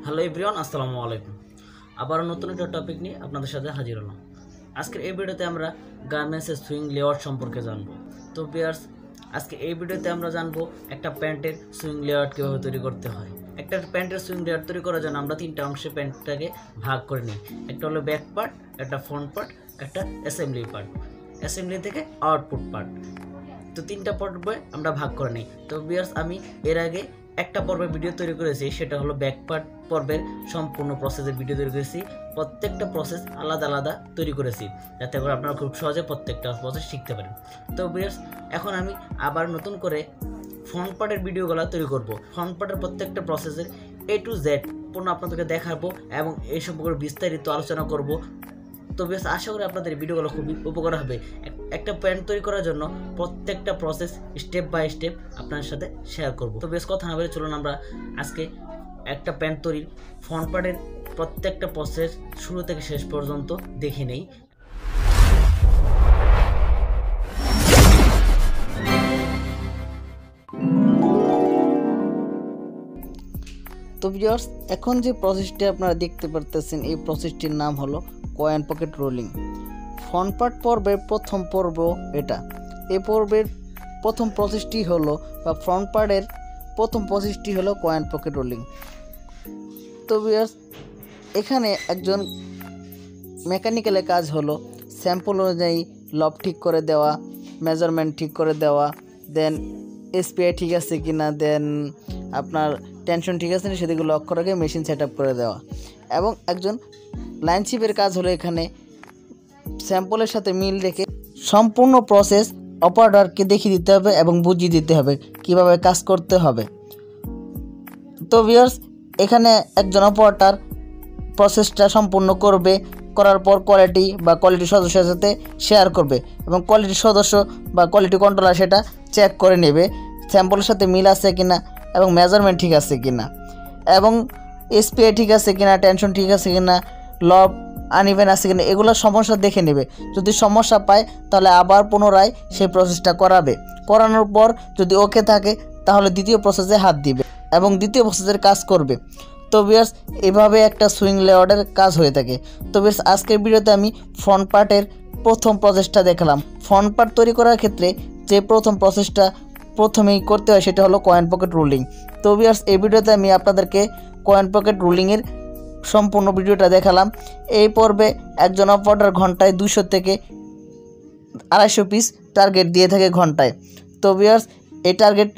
Hello everyone, আসসালামু আলাইকুম। আবার নতুন একটা টপিক নিয়ে আপনাদের সাথে হাজির হলাম। আজকের এই ভিডিওতে আমরা গার্মেন্টসের সুইং লেআউট সম্পর্কে জানবো। তো ভিউয়ার্স, আজকে এই ভিডিওতে আমরা জানবো একটা প্যান্টের সুইং লেআউট কীভাবে তৈরি করতে হয়। একটা প্যান্টের সুইং লেআউট তৈরি করার জন্য আমরা তিনটা অংশে প্যান্টটাকে ভাগ করে নিই। একটা হলো ব্যাক পার্ট, একটা ফ্রন্ট পার্ট, একটা অ্যাসেম্বলি পার্ট, অ্যাসেম্বলি থেকে আউটপুট পার্ট। তো তিনটা পর্বে আমরা ভাগ করে নিই। তো ভিউয়ার্স, আমি এর আগে একটা পর্বের ভিডিও তৈরি করেছি, সেটা হলো ব্যাক পার্ট পর্বের সম্পূর্ণ প্রসেসের ভিডিও তৈরি করেছি। প্রত্যেকটা প্রসেস আলাদা আলাদা তৈরি করেছি, যাতে করে আপনারা খুব সহজে প্রত্যেকটা প্রসেস শিখতে পারেন। তো ভিউয়ার্স, এখন আমি আবার নতুন করে ফ্রন্ট পার্টের ভিডিওগুলো তৈরি করব। ফ্রন্ট পার্টের প্রত্যেকটা প্রসেসের A to Z পূর্ণ আপনাদেরকে দেখাবো এবং এই সম্পর্কে বিস্তারিত আলোচনা করব। তো বেশ, আশা করি আপনাদের ভিডিওগুলো খুবই উপকার হবে। একটা প্যান্ট তৈরি করার জন্য প্রত্যেকটা প্রসেস স্টেপ বাই স্টেপ আপনার সাথে শেয়ার করব। তো বেশ, কথা না বলে চলুন আমরা আজকে একটা প্যান্ট তৈরির ফ্রন্ট পার্টের প্রত্যেকটা প্রসেস শুরু থেকে শেষ পর্যন্ত দেখে নেই। তো ভিউয়ার্স, এখন যে প্রসেসটি আপনারা দেখতে পারতেছেন, এই প্রসেসটির নাম হলো coin pocket rolling. Front part পর্বের প্রথম পর্ব এটা। এই পর্বের প্রথম প্রসেসটি হলো, বা ফ্রন্ট পার্টের প্রথম প্রসেসটি হলো কয়েন পকেট রোলিং। তো ভিউয়ার্স, এখানে একজন মেকানিক্যালের কাজ হলো স্যাম্পল অনুযায়ী লব ঠিক করে দেওয়া, মেজারমেন্ট ঠিক করে দেওয়া, দেন এসপিআই ঠিক আছে কিনা, দেন আপনার টেনশন ঠিক আছে না সেদিকে লক্ষ্য রেখে মেশিন সেট আপ করে দেওয়া। এবং একজন লাইনশিপের কাজ হলো এখানে স্যাম্পলের সাথে মিল রেখে সম্পূর্ণ প্রসেস অপারেটরকে দেখিয়ে দিতে হবে এবং বুঝিয়ে দিতে হবে কিভাবে কাজ করতে হবে। তো ভিউয়ার্স, এখানে একজন অপারেটর প্রসেসটা সম্পূর্ণ করবে, করার পর কোয়ালিটি সদস্যের সাথে শেয়ার করবে এবং কোয়ালিটি সদস্য বা কোয়ালিটি কন্ট্রোলার সেটা চেক করে নেবে স্যাম্পলের সাথে মিল আছে কিনা এবং মেজারমেন্ট ঠিক আছে কিনা এবং এসপিআই ঠিক আছে কিনা, টেনশন ঠিক আছে কিনা, লব আনইভেন আছে কিনা, এগুলো সমস্যা দেখে নেবে। যদি সমস্যা পায় তাহলে আবার পুনরায় সেই প্রসেসটা করাবে। করানোর পর যদি ওকে থাকে তাহলে দ্বিতীয় প্রসেসে হাত দিবে এবং দ্বিতীয় প্রসেসের কাজ করবে। তো ভিউয়ার্স, এভাবে একটা সুইং লেআউটের কাজ হয়ে থাকে। তো ভিউয়ার্স, আজকের ভিডিওতে আমি ফ্রন্ট পার্টের প্রথম প্রসেসটা দেখালাম। ফ্রন্ট পার্ট তৈরি করার ক্ষেত্রে যে প্রথম প্রসেসটা প্রথমেই করতে হয় সেটা হলো কয়েন পকেট রোলিং। তো ভিউয়ার্স, এই ভিডিওতে আমি আপনাদেরকে কয়েন পকেট রোলিংয়ের সম্পূর্ণ ভিডিওটা দেখালাম। এই পর্বে একজন অপারেটর ঘন্টায় 200 থেকে 250 পিস টার্গেট দিয়ে থাকে ঘন্টায়। তো ভিউয়ার্স, এই টার্গেট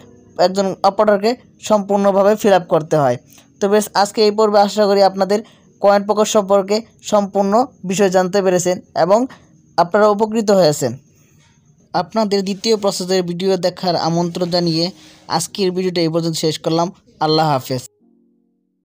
একজন অপারেটরকে সম্পূর্ণভাবে ফিল আপ করতে হয়। তো বেশ, আজকে এই পর্বে আশা করি আপনাদের কয়েন পকেট সম্পর্কে সম্পূর্ণ বিষয় জানতে পেরেছেন এবং আপনারা উপকৃত হয়েছেন। আপনাদের দ্বিতীয় প্রসেসের ভিডিও দেখার আমন্ত্রণ জানিয়ে আজকের ভিডিওটা এই পর্যন্ত শেষ করলাম। আল্লাহ হাফেজ।